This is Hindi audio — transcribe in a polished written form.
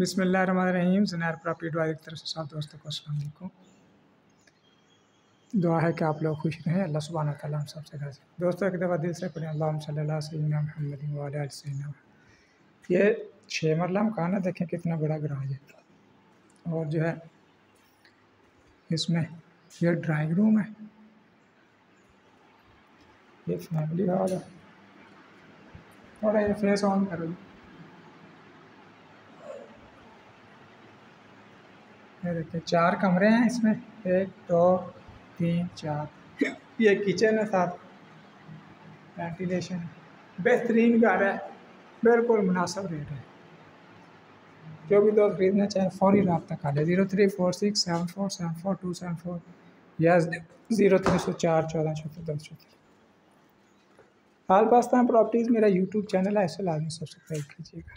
बिस्मिल्लाहिर्रहमानिर्रहीम। ज़ुनैर प्रॉपर्टी की तरफ से सब दोस्तों को अस्सलाम वालेकुम। दुआ है कि आप लोग खुश रहें। अल्लाह सुब्हानहू व तआला हम सबसे राज़ी। दोस्तों एक दफ़ा दिल से पढ़ें अल्लाहुम्मा सल्ली अला सय्यिदिना मुहम्मदिन व अला आलि सय्यिदिना। ये 6 मरला मकान है, देखें कितना बड़ा गराज है। और जो है इसमें ये ड्राइंग रूम है, ये फैमिली हॉल है। और ये फेस ऑन करो जी। ये देखिए 4 कमरे हैं इसमें, 1 2 3 4। ये किचन है, साथ वेंटिलेशन है। बेहतरीन घर है, बिल्कुल मुनासिब रेट है। जो भी दोस्त खरीदना चाहें फौरी रब्ता कर ले 03467474274274 या 0304141414। आल पास्ता प्रॉपर्टीज़ मेरा यूट्यूब चैनल है, इसे लाजमी सब्सक्राइब कीजिएगा।